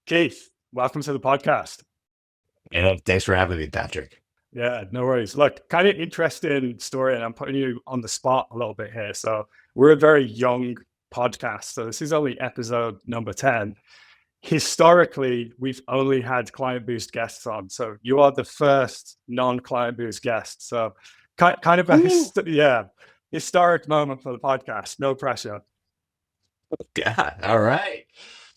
Keith, welcome to the podcast. And thanks for having me, Patrick. Yeah, no worries. Look, kind of interesting story, and I'm putting you on the spot a little bit here. So, we're a very young podcast. So, this is only episode number 10. Historically, we've only had Client Boost guests on. So, you are the first non-Client Boost guest. So, kind of a historic moment for the podcast. No pressure. God, all right.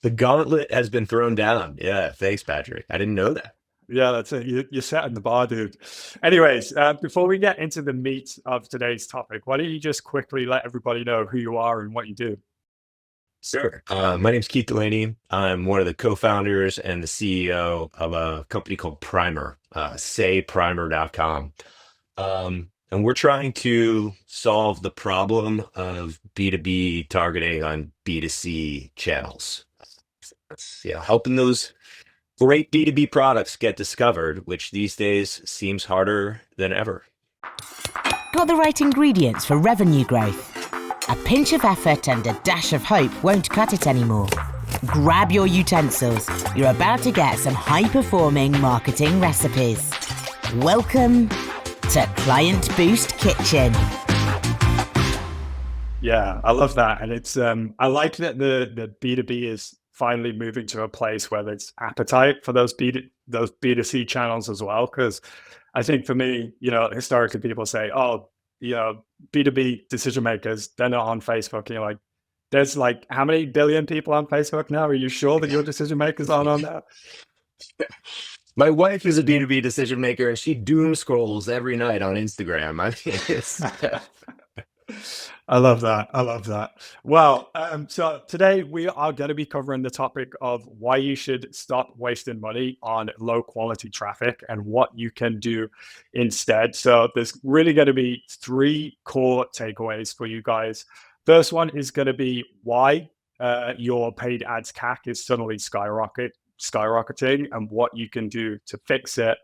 The gauntlet has been thrown down. Yeah, thanks, Patrick. I didn't know that. Yeah, that's it. You're setting the bar, dude. Anyways, before we get into the meat of today's topic, why don't you just quickly let everybody know who you are and what you do? Sure. My name's Keith Delaney. I'm one of the co-founders and the CEO of a company called Primer, sayprimer.com. And we're trying to solve the problem of B2B targeting on B2C channels. Helping those great B2B products get discovered, which these days seems harder than ever. Got the right ingredients for revenue growth? A pinch of effort and a dash of hope won't cut it anymore. Grab your utensils. You're about to get some high-performing marketing recipes. Welcome to KlientBoost Kitchen. Yeah, I love that. And it's I like that the B2B is finally moving to a place where there's appetite for those B2C channels as well. Because I think for me, historically people say, oh, B2B decision makers, they're not on Facebook. And you're like, there's like how many billion people on Facebook now? Are you sure that your decision makers aren't on there? My wife is a B2B decision maker and she doom scrolls every night on Instagram. I love that. I love that. Well, so today we are going to be covering the topic of why you should stop wasting money on low quality traffic and what you can do instead. So there's really going to be three core takeaways for you guys. First one is going to be why your paid ads CAC is suddenly skyrocketing and what you can do to fix it.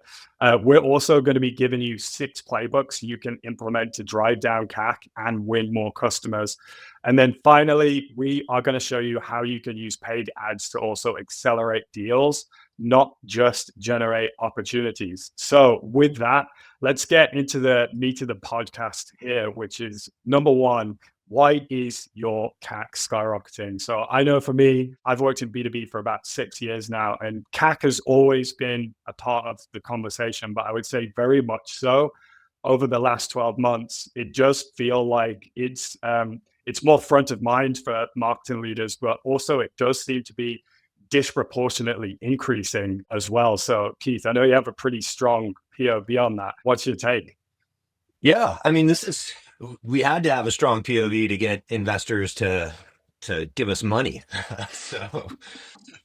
We're also going to be giving you 6 playbooks you can implement to drive down CAC and win more customers. And then finally, we are going to show you how you can use paid ads to also accelerate deals, not just generate opportunities. So with that, let's get into the meat of the podcast here, which is number one. Why is your CAC skyrocketing? So I know for me, I've worked in B2B for about 6 years now, and CAC has always been a part of the conversation, but I would say very much so over the last 12 months. It just feels like it's more front of mind for marketing leaders, but also it does seem to be disproportionately increasing as well. So Keith, I know you have a pretty strong POV on that. What's your take? Yeah, I mean, we had to have a strong POV to get investors to give us money.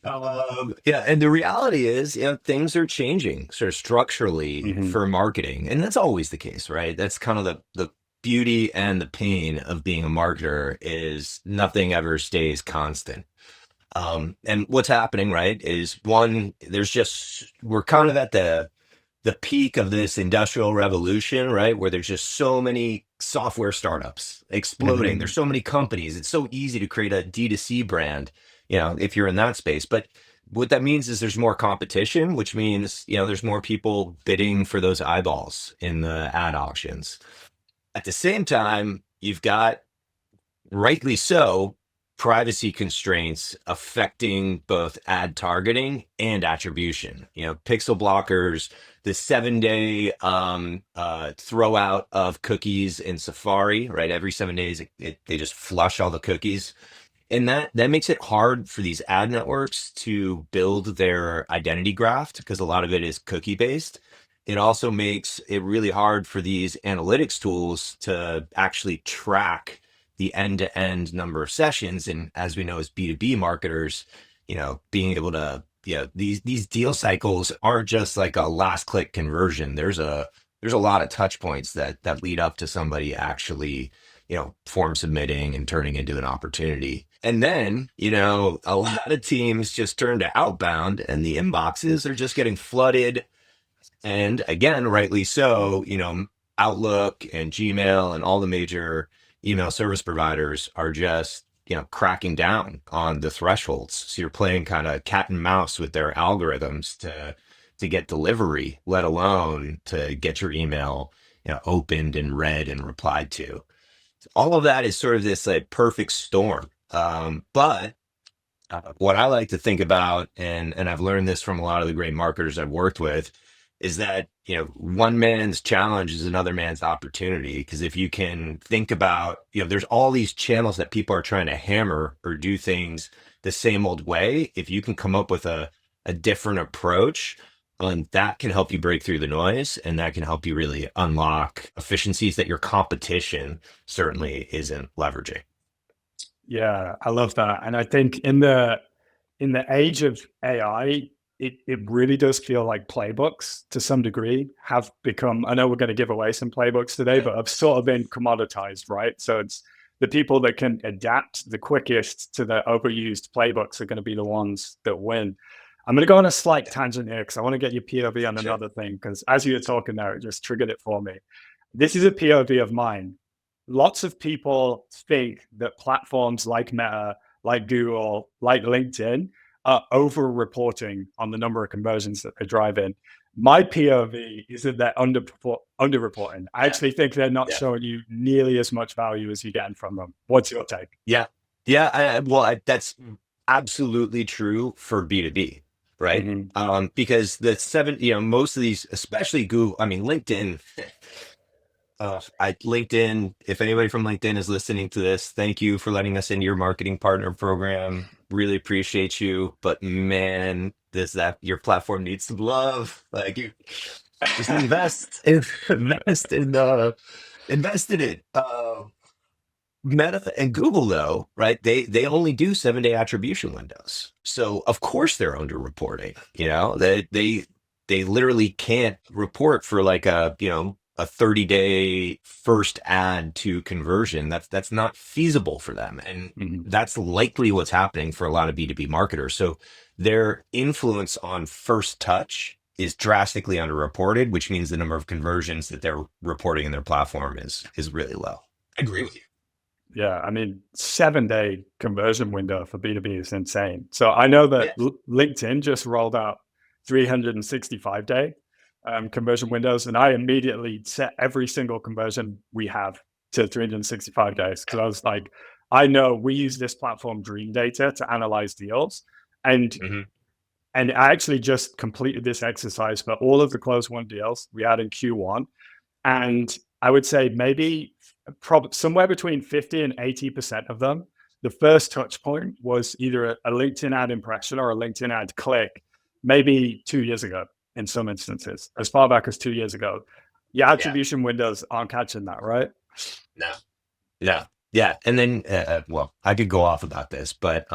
And the reality is, things are changing sort of structurally for marketing, and that's always the case, right? That's kind of the beauty and the pain of being a marketer is nothing ever stays constant. And what's happening, right, is one, we're kind of at the peak of this industrial revolution, right? Where there's just so many software startups exploding. There's so many companies. It's so easy to create a D2C brand, if you're in that space. But what that means is there's more competition, which means, there's more people bidding for those eyeballs in the ad auctions. At the same time, you've got, rightly so, privacy constraints affecting both ad targeting and attribution. Pixel blockers, the 7-day throw out of cookies in Safari, right? Every 7 days, they just flush all the cookies. And that makes it hard for these ad networks to build their identity graph because a lot of it is cookie based. It also makes it really hard for these analytics tools to actually track the end-to-end number of sessions. And as we know, as B2B marketers, being able to, these deal cycles aren't just like a last click conversion. There's a lot of touch points that lead up to somebody actually, form submitting and turning into an opportunity. And then, a lot of teams just turn to outbound and the inboxes are just getting flooded. And again, rightly so, Outlook and Gmail and all the major email service providers are just cracking down on the thresholds. So you're playing kind of cat and mouse with their algorithms to get delivery, let alone to get your email, opened and read and replied to. All of that is sort of this like perfect storm. But what I like to think about, and I've learned this from a lot of the great marketers I've worked with, is that one man's challenge is another man's opportunity. Because if you can think about, there's all these channels that people are trying to hammer or do things the same old way. If you can come up with a different approach, that can help you break through the noise, and that can help you really unlock efficiencies that your competition certainly isn't leveraging. Yeah, I love that. And I think in the age of AI, it really does feel like playbooks to some degree have become, I know we're going to give away some playbooks today, but have sort of been commoditized, right? So it's the people that can adapt the quickest to the overused playbooks are going to be the ones that win. I'm going to go on a slight tangent here because I want to get your POV on another thing, because as you were talking there, it just triggered it for me. This is a POV of mine. Lots of people think that platforms like Meta, like Google, like LinkedIn are over-reporting on the number of conversions that they're driving. My POV is that they're under-reporting. I actually think they're not showing you nearly as much value as you're getting from them. What's your take? Yeah. That's absolutely true for B2B, right? Mm-hmm. Because most of these, especially Google, LinkedIn, LinkedIn, if anybody from LinkedIn is listening to this, thank you for letting us into your marketing partner program. Really appreciate you. But man, your platform needs some love. Like, you just invest in it. Meta and Google, though, right? They only do 7-day attribution windows. So of course they're underreporting. They literally can't report for like a 30-day first ad to conversion. That's not feasible for them. And that's likely what's happening for a lot of B2B marketers. So their influence on first touch is drastically underreported, which means the number of conversions that they're reporting in their platform is really low. I agree with you. Yeah, 7-day conversion window for B2B is insane. So I know that LinkedIn just rolled out 365-day conversion windows, and I immediately set every single conversion we have to 365 days because I was like, I know we use this platform Dream Data to analyze deals, and I actually just completed this exercise for all of the closed won deals we had in Q1, and I would say maybe somewhere between 50 and 80% of them, the first touch point was either a LinkedIn ad impression or a LinkedIn ad click, maybe 2 years ago in some instances, as far back as 2 years ago. Your attribution windows aren't catching that, right? No. Yeah. And then, I could go off about this, but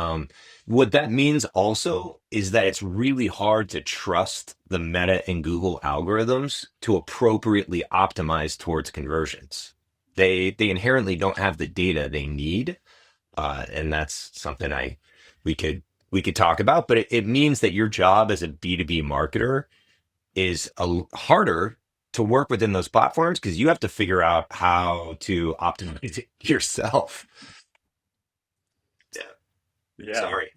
what that means also is that it's really hard to trust the Meta and Google algorithms to appropriately optimize towards conversions. They inherently don't have the data they need, and that's something we could talk about. But it means that your job as a B2B marketer is harder to work within those platforms because you have to figure out how to optimize it yourself. Yeah. Sorry.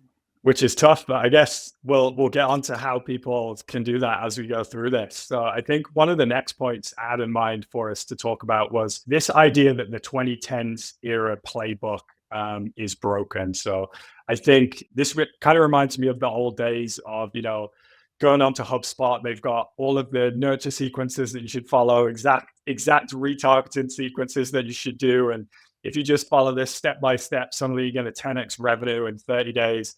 Which is tough, but I guess we'll get onto how people can do that as we go through this. So I think one of the next points I had in mind for us to talk about was this idea that the 2010s era playbook is broken. So I think this kind of reminds me of the old days of, going on to HubSpot. They've got all of the nurture sequences that you should follow, exact retargeting sequences that you should do. And if you just follow this step by step, suddenly you get a 10x revenue in 30 days.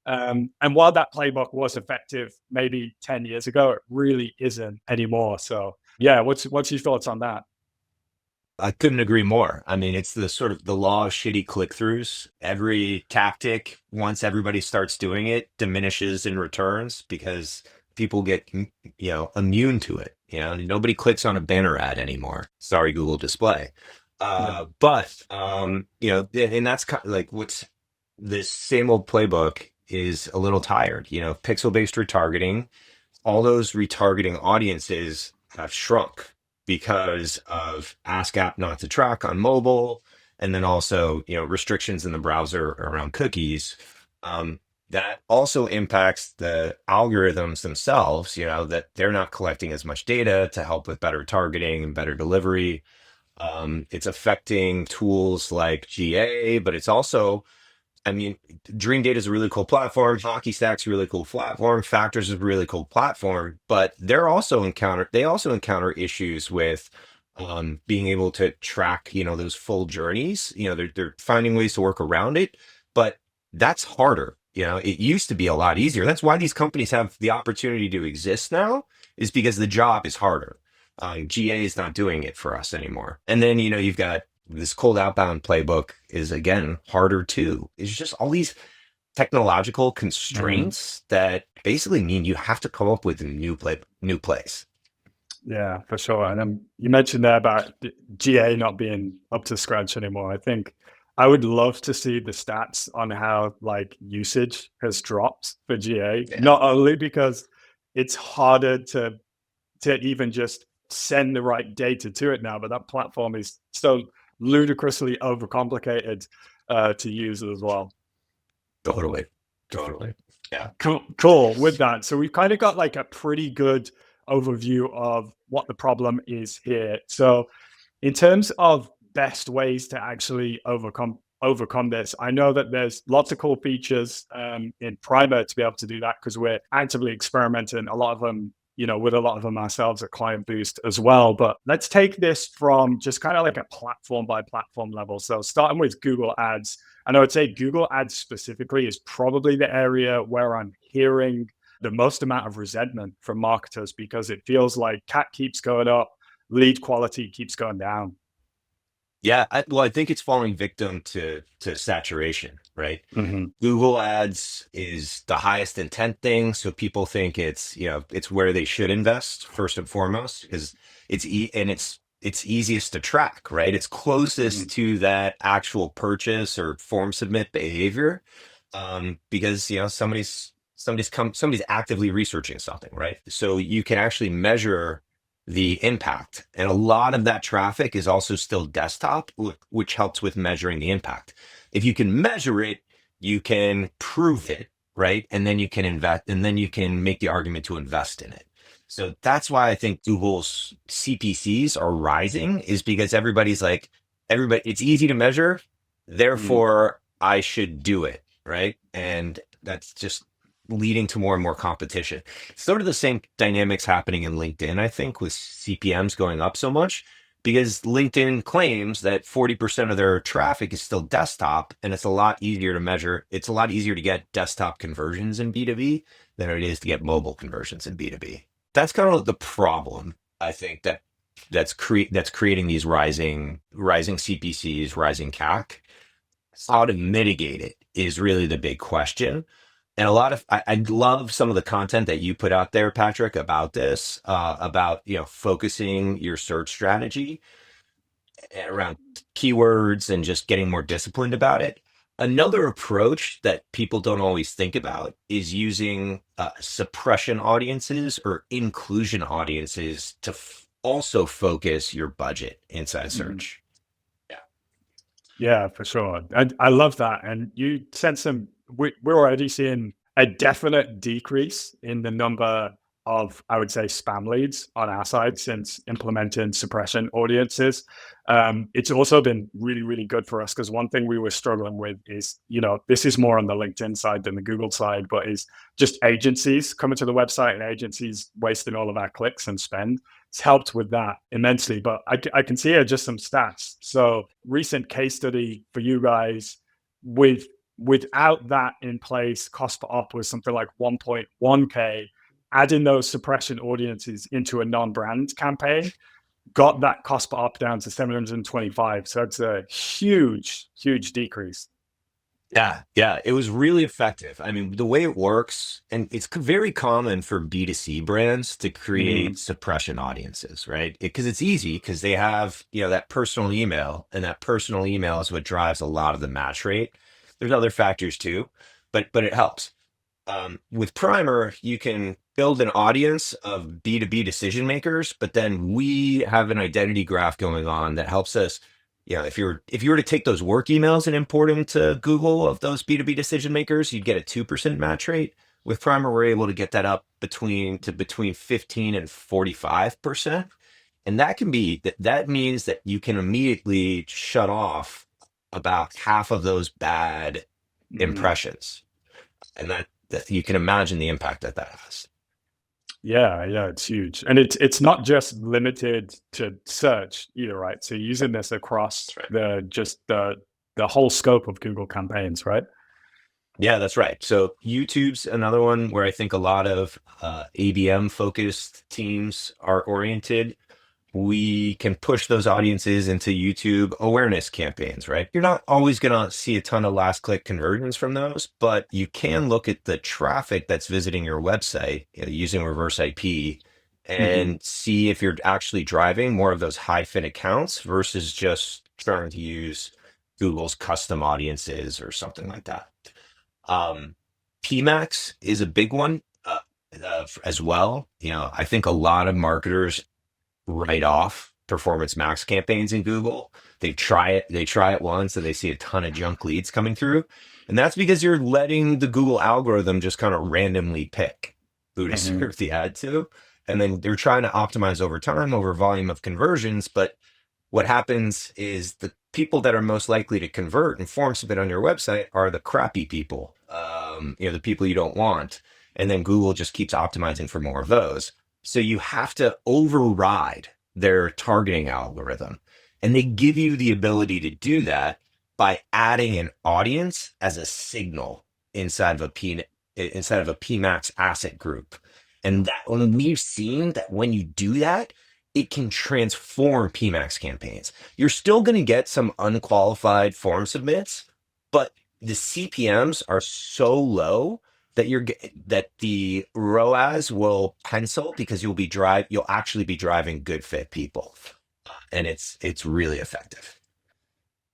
And while that playbook was effective maybe 10 years ago, it really isn't anymore. So yeah, what's your thoughts on that? I couldn't agree more. It's the sort of the law of shitty click-throughs. Every tactic, once everybody starts doing it, diminishes in returns because people get, immune to it. Nobody clicks on a banner ad anymore. Sorry, Google Display. But and that's kind of like what's this same old playbook is a little tired. Pixel-based retargeting, all those retargeting audiences have shrunk because of Ask App not to track on mobile and then also, restrictions in the browser around cookies. That also impacts the algorithms themselves, that they're not collecting as much data to help with better targeting and better delivery. It's affecting tools like GA, but it's also, Dream Data is a really cool platform. Hockey Stack's a really cool platform. Factors is a really cool platform, but they also encounter issues with being able to track, those full journeys. They're finding ways to work around it, but that's harder. It used to be a lot easier. That's why these companies have the opportunity to exist now, is because the job is harder. GA is not doing it for us anymore. And then, you've got this cold outbound playbook is, again, harder too. It's just all these technological constraints that basically mean you have to come up with a new plays. Yeah, for sure. And you mentioned there about GA not being up to scratch anymore. I think I would love to see the stats on how usage has dropped for GA, not only because it's harder to even just send the right data to it now, but that platform is so ludicrously overcomplicated to use as well. Totally. Yeah. Cool with that. So we've kind of got a pretty good overview of what the problem is here. So in terms of best ways to actually overcome this, I know that there's lots of cool features in Primer to be able to do that, because we're actively experimenting a lot of them, with a lot of them ourselves at ClientBoost as well. But let's take this from just kind of a platform by platform level. So starting with Google Ads, and I would say Google Ads specifically is probably the area where I'm hearing the most amount of resentment from marketers, because it feels like CAC keeps going up, lead quality keeps going down. Yeah, I think it's falling victim to saturation, right? Mm-hmm. Google Ads is the highest intent thing, so people think it's where they should invest first and foremost, because it's easiest to track, right? It's closest to that actual purchase or form submit behavior, because somebody's actively researching something, right? So you can actually measure the impact. And a lot of that traffic is also still desktop, which helps with measuring the impact. If you can measure it, you can prove it, right? And then you can invest, and then you can make the argument to invest in it. So that's why I think Google's CPCs are rising, is because it's easy to measure, therefore I should do it, right? And that's just leading to more and more competition. Sort of the same dynamics happening in LinkedIn, I think, with CPMs going up so much, because LinkedIn claims that 40% of their traffic is still desktop, and it's a lot easier to measure. It's a lot easier to get desktop conversions in B2B than it is to get mobile conversions in B2B. That's kind of the problem, I think, that's creating these rising CPCs, rising CAC. How to mitigate it is really the big question. And I love some of the content that you put out there, Patrick, about this, about, focusing your search strategy around keywords and just getting more disciplined about it. Another approach that people don't always think about is using suppression audiences or inclusion audiences to also focus your budget inside search. Yeah, for sure. I love that. And you sent we're already seeing a definite decrease in the number of, I would say, spam leads on our side since implementing suppression audiences. It's also been really, really good for us, because one thing we were struggling with is, this is more on the LinkedIn side than the Google side, but is just agencies coming to the website and agencies wasting all of our clicks and spend. It's helped with that immensely. But I can see here just some stats. So recent case study for you guys, without that in place, cost per op was something like 1.1K. Adding those suppression audiences into a non-brand campaign got that cost per op down to 725. So it's a huge, huge decrease. Yeah, it was really effective. I mean, the way it works, and it's very common for B2C brands to create suppression audiences, right? Because it's easy, because they have, that personal email, and that personal email is what drives a lot of the match rate. There's other factors too, but it helps. With Primer, you can build an audience of B2B decision makers, but then we have an identity graph going on that helps us if you were to take those work emails and import them to Google of those B2B decision makers, you'd get a 2% match rate. With Primer, we're able to get that up between 15 and 45%. And that means that you can immediately shut off about half of those bad impressions. And that you can imagine the impact that has. Yeah, it's huge. And it's not just limited to search either, right? So you're using this across the whole scope of Google campaigns, right? Yeah, that's right. So YouTube's another one where I think a lot of ABM focused teams are oriented. We can push those audiences into YouTube awareness campaigns, right? You're not always going to see a ton of last click conversions from those, but you can look at the traffic that's visiting your website, using reverse IP and see if you're actually driving more of those high fit accounts versus just trying to use Google's custom audiences or something like that. PMAX is a big one as well. I think a lot of marketers write off performance max campaigns in Google. They try it once and they see a ton of junk leads coming through. And that's because you're letting the Google algorithm just kind of randomly pick who to serve the ad to. And then they're trying to optimize over time over volume of conversions. But what happens is the people that are most likely to convert and form submit on your website are the crappy people, the people you don't want. And then Google just keeps optimizing for more of those. So you have to override their targeting algorithm. And they give you the ability to do that by adding an audience as a signal inside of a PMAX asset group. And we've seen that when you do that, it can transform PMAX campaigns. You're still going to get some unqualified form submits, but the CPMs are so low that the ROAS will pencil because you'll actually be driving good fit people, and it's really effective.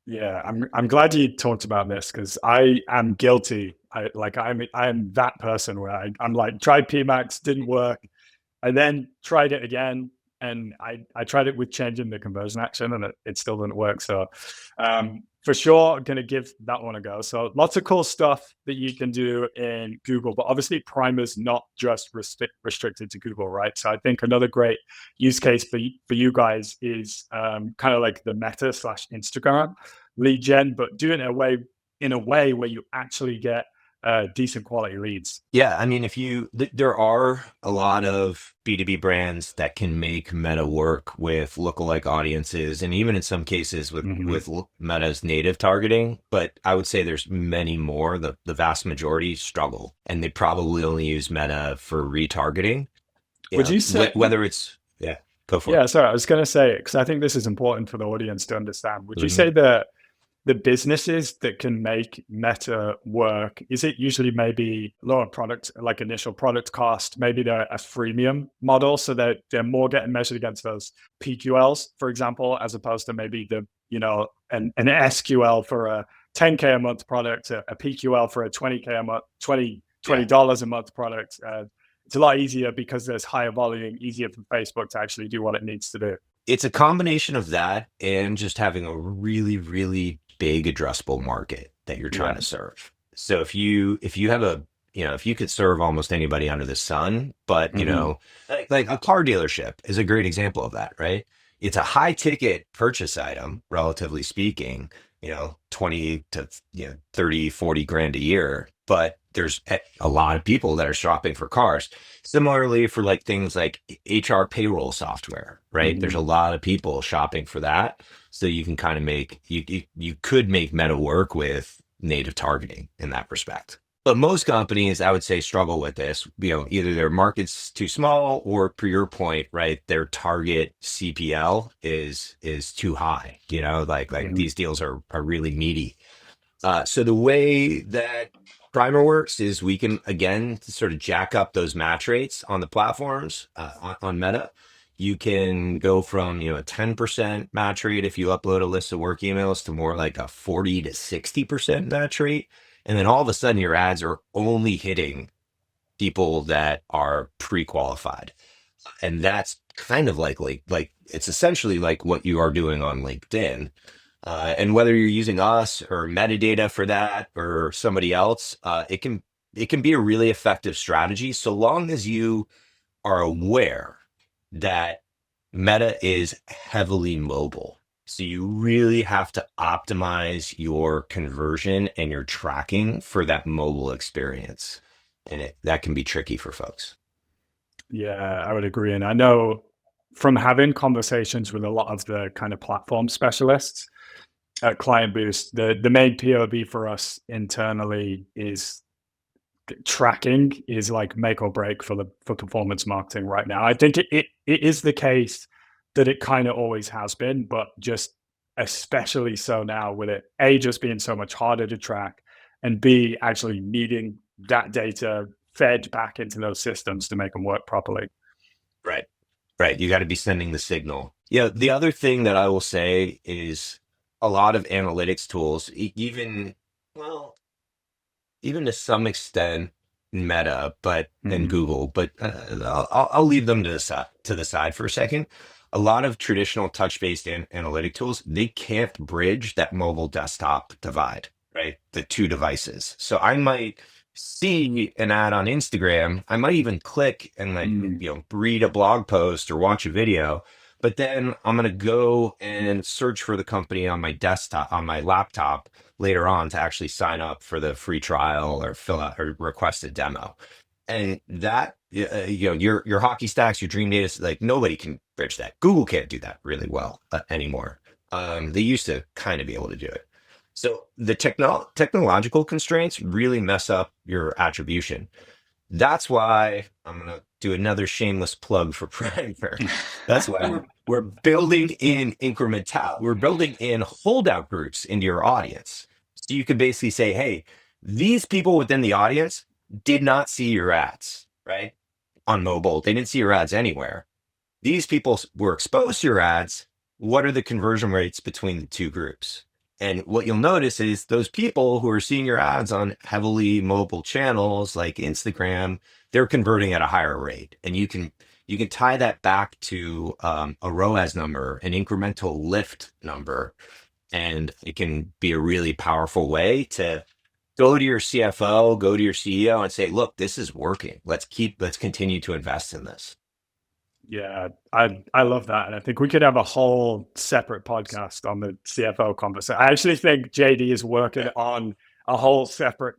Yeah, I'm glad you talked about this because I am guilty. I'm that person where I'm like, tried PMAX, didn't work. I then tried it again, and I tried it with changing the conversion action, and it still didn't work. So for sure, I'm going to give that one a go. So lots of cool stuff that you can do in Google, but obviously Primer's not just restricted to Google, right? So I think another great use case for you guys is kind of like the Meta / Instagram lead gen, but do it in a way where you actually get decent quality leads. Yeah, I mean, there are a lot of B2B brands that can make Meta work with lookalike audiences, and even in some cases with Meta's native targeting. But I would say there's many more. The vast majority struggle, and they probably only use Meta for retargeting. Would you say whether it's go for it? Yeah, sorry, I was going to say, because I think this is important for the audience to understand. Would you say that the businesses that can make Meta work, is it usually maybe lower product, like initial product cost, maybe they're a freemium model so that they're more getting measured against those PQLs, for example, as opposed to maybe an SQL for a 10K a month product, a PQL for a 20K a month, $20 a month product. It's a lot easier because there's higher volume, easier for Facebook to actually do what it needs to do. It's a combination of that and just having a really, really big addressable market that you're trying to serve. So if you have if you could serve almost anybody under the sun, but like a car dealership is a great example of that, right? It's a high ticket purchase item, relatively speaking, 20 to 30, 40 grand a year, but there's a lot of people that are shopping for cars. Similarly for like things like HR payroll software, right? There's a lot of people shopping for that. So you can kind of you could make Meta work with native targeting in that respect. But most companies, I would say, struggle with this. Either their market's too small, or per your point, right, their target CPL is too high. These deals are really meaty. So the way that Primer works is we can, again, sort of jack up those match rates on the platforms on Meta. You can go from a 10% match rate if you upload a list of work emails to more like a 40 to 60% match rate. And then all of a sudden your ads are only hitting people that are pre-qualified. And that's kind of like it's essentially like what you are doing on LinkedIn. And whether you're using us or metadata for that or somebody else, it can be a really effective strategy so long as you are aware that Meta is heavily mobile. So you really have to optimize your conversion and your tracking for that mobile experience. And that can be tricky for folks. Yeah, I would agree. And I know from having conversations with a lot of the kind of platform specialists at ClientBoost, the main POV for us internally is tracking is like make or break for performance marketing right now. I think it is the case that it kind of always has been, but just especially so now with it A just being so much harder to track, and B actually needing that data fed back into those systems to make them work properly. Right. Right. You got to be sending the signal. Yeah. The other thing that I will say is a lot of analytics tools, well, even to some extent, Meta, and Google, but I'll leave them to the side for a second. A lot of traditional touch-based analytic tools, they can't bridge that mobile desktop divide, right? The two devices. So I might see an ad on Instagram. I might even click and read a blog post or watch a video, but then I'm going to go and search for the company on my desktop, on my laptop later on to actually sign up for the free trial or fill out or request a demo. And that, your hockey stacks, your dream data, like nobody can bridge that. Google can't do that really well anymore. They used to kind of be able to do it. So the technological constraints really mess up your attribution. That's why I'm going to do another shameless plug for Primer. That's why we're building in we're building in holdout groups into your audience. So you could basically say, hey, these people within the audience did not see your ads, right? On mobile, they didn't see your ads anywhere. These people were exposed to your ads. What are the conversion rates between the two groups? And what you'll notice is those people who are seeing your ads on heavily mobile channels like Instagram, they're converting at a higher rate. And you can tie that back to a ROAS number, an incremental lift number, and it can be a really powerful way to go to your CFO, go to your CEO, and say, "Look, this is working. Let's continue to invest in this." Yeah, I love that. And I think we could have a whole separate podcast on the CFO conversation. I actually think JD is working on a whole separate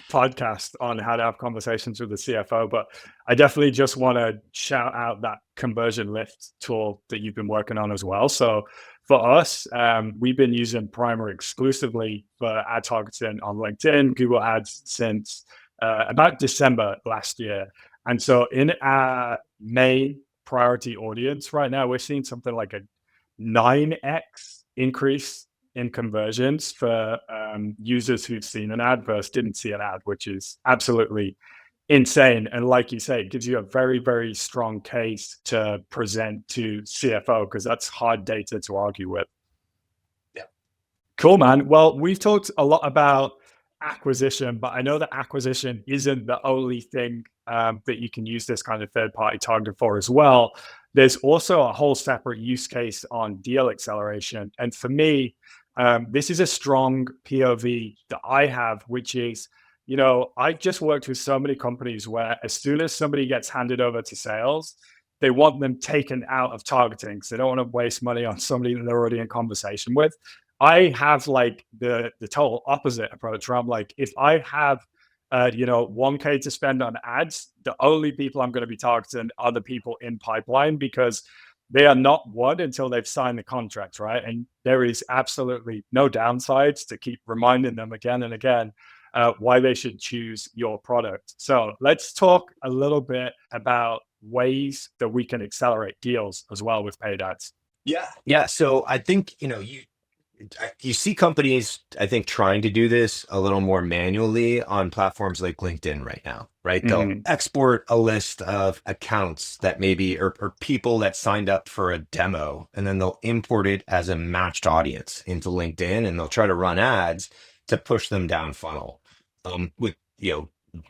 podcast on how to have conversations with the CFO. But I definitely just want to shout out that conversion lift tool that you've been working on as well. So for us, we've been using Primer exclusively for ad targeting on LinkedIn, Google Ads since about December last year. And so in our main priority audience right now, we're seeing something like a 9x increase in conversions for users who've seen an ad versus didn't see an ad, which is absolutely insane. And like you say, it gives you a very, very strong case to present to CFO because that's hard data to argue with. Yeah. Cool, man. Well, we've talked a lot about acquisition, but I know that acquisition isn't the only thing that you can use this kind of third-party targeting for as well. There's also a whole separate use case on deal acceleration. And for me, this is a strong POV that I have, which is, I just worked with so many companies where as soon as somebody gets handed over to sales, they want them taken out of targeting because they don't want to waste money on somebody that they're already in conversation with. I have like the total opposite approach where I'm like, if I have, 1K to spend on ads, the only people I'm going to be targeting are the people in pipeline because they are not won until they've signed the contract, right? And there is absolutely no downsides to keep reminding them again and again why they should choose your product. So let's talk a little bit about ways that we can accelerate deals as well with paid ads. Yeah. So I think, you see companies, I think, trying to do this a little more manually on platforms like LinkedIn right now, right? They'll export a list of accounts that maybe or people that signed up for a demo, and then they'll import it as a matched audience into LinkedIn, and they'll try to run ads to push them down funnel with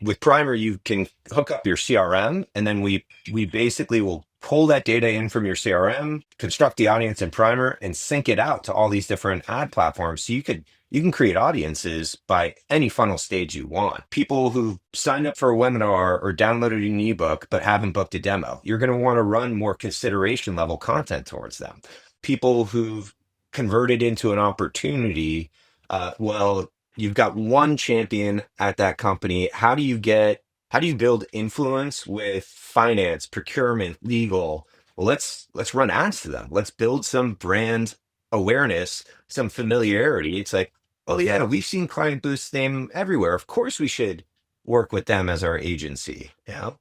with Primer, you can hook up your CRM, and then we basically will pull that data in from your CRM, construct the audience in Primer, and sync it out to all these different ad platforms. So you can create audiences by any funnel stage you want. People who signed up for a webinar or downloaded an ebook but haven't booked a demo, you're going to want to run more consideration level content towards them. People who've converted into an opportunity, well, you've got one champion at that company. How do you build influence with finance, procurement, legal? Well, let's run ads to them. Let's build some brand awareness, some familiarity. It's like, oh yeah, we've seen ClientBoost's name everywhere. Of course we should work with them as our agency. You know,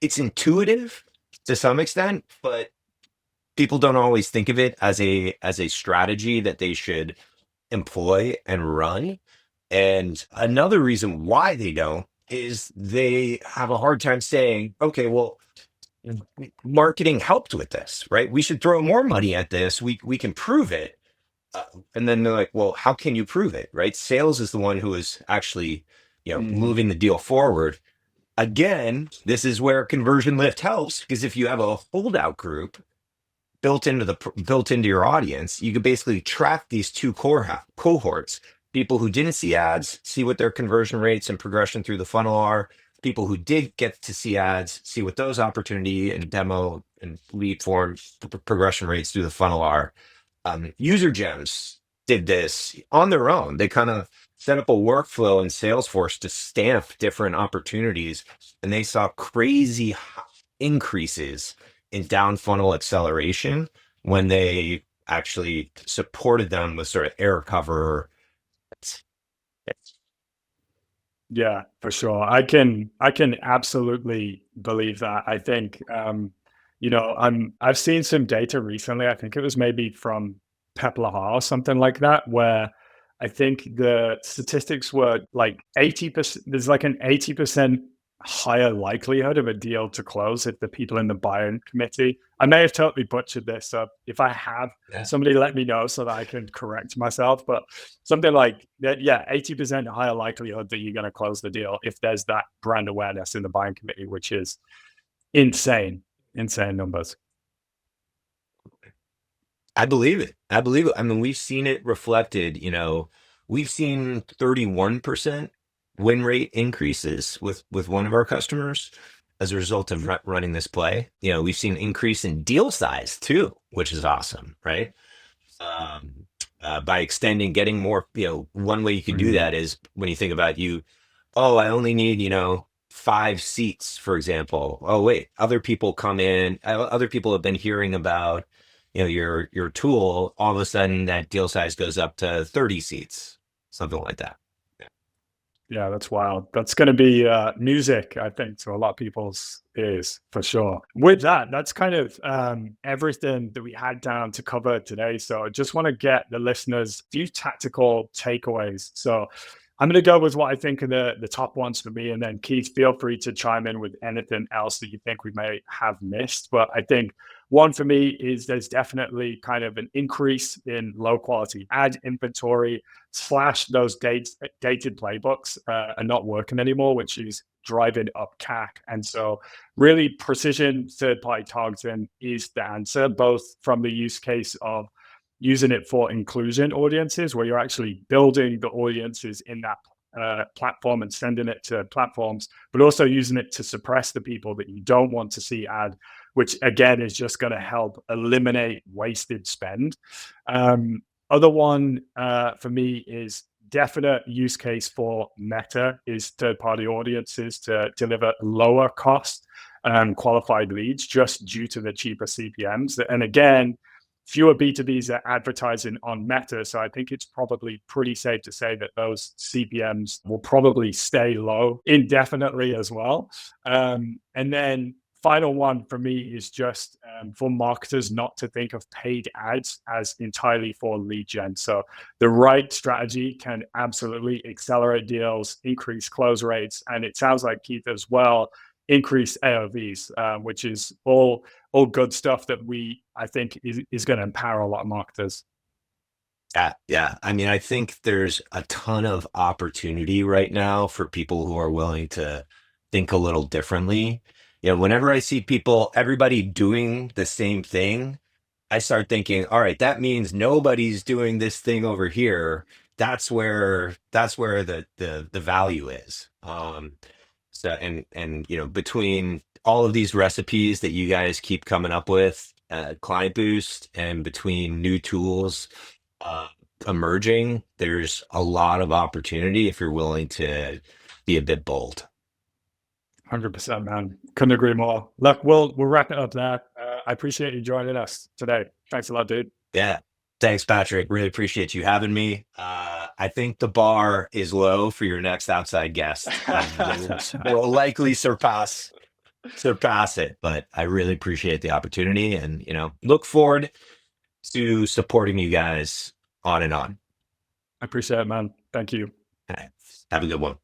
it's intuitive to some extent, but people don't always think of it as a strategy that they should employ and run. And another reason why they don't is they have a hard time saying, okay, well, marketing helped with this, right? We should throw more money at this. We can prove it. And then they're like, well, how can you prove it, right? Sales is the one who is actually, moving the deal forward. Again, this is where conversion lift helps, because if you have a holdout group built into your audience, you can basically track these two cohorts: people who didn't see ads, see what their conversion rates and progression through the funnel are; people who did get to see ads, see what those opportunity and demo and lead form progression rates through the funnel are. User Gems did this on their own. They kind of set up a workflow in Salesforce to stamp different opportunities, and they saw crazy increases in down funnel acceleration when they actually supported them with sort of error cover. Yeah, for sure. I can absolutely believe that. I think I've seen some data recently. I think it was maybe from Pepler or something like that, where I think the statistics were like 80%. There's like an 80% higher likelihood of a deal to close if the people in the buying committee. I may have totally butchered this, so if I have, Yeah. somebody let me know so that I can correct myself. But something like that, yeah, 80% higher likelihood that you're going to close the deal if there's that brand awareness in the buying committee, which is insane, insane numbers. I believe it. I believe it. I mean, we've seen it reflected, we've seen 31% win rate increases with one of our customers as a result of running this play. We've seen increase in deal size too, which is awesome, right? By extending, getting more, one way you can do that is when you think about I only need, 5 seats, for example. Oh, wait, other people come in, other people have been hearing about, your tool. All of a sudden that deal size goes up to 30 seats, something like that. Yeah, that's wild. That's going to be music, I think, to a lot of people's ears for sure. With that, that's kind of everything that we had down to cover today. So I just want to get the listeners a few tactical takeaways. So I'm going to go with what I think are the top ones for me. And then Keith, feel free to chime in with anything else that you think we may have missed. But I think one for me is there's definitely kind of an increase in low quality ad inventory / those dated playbooks are not working anymore, which is driving up CAC. And so really precision third party targeting is the answer, both from the use case of using it for inclusion audiences, where you're actually building the audiences in that platform and sending it to platforms, but also using it to suppress the people that you don't want to see ad, which again is just going to help eliminate wasted spend. Other one for me is definite use case for Meta is third-party audiences to deliver lower cost qualified leads just due to the cheaper CPMs. And again, fewer B2Bs are advertising on Meta. So I think it's probably pretty safe to say that those CPMs will probably stay low indefinitely as well. And then final one for me is just for marketers not to think of paid ads as entirely for lead gen. So the right strategy can absolutely accelerate deals, increase close rates, and it sounds like Keith as well, increase AOVs, which is all good stuff that I think is going to empower a lot of marketers. Yeah. I mean, I think there's a ton of opportunity right now for people who are willing to think a little differently. Whenever I see everybody doing the same thing, I start thinking, all right, that means nobody's doing this thing over here. That's where the value is. So between all of these recipes that you guys keep coming up with, Client Boost, and between new tools uh, emerging, there's a lot of opportunity if you're willing to be a bit bold. 100%, man. Couldn't agree more. Look, we'll wrap it up there. I appreciate you joining us today. Thanks a lot, dude. Yeah. Thanks, Patrick. Really appreciate you having me. I think the bar is low for your next outside guest. We'll likely surpass it, but I really appreciate the opportunity, and look forward to supporting you guys on and on. I appreciate it, man. Thank you. All right. Have a good one.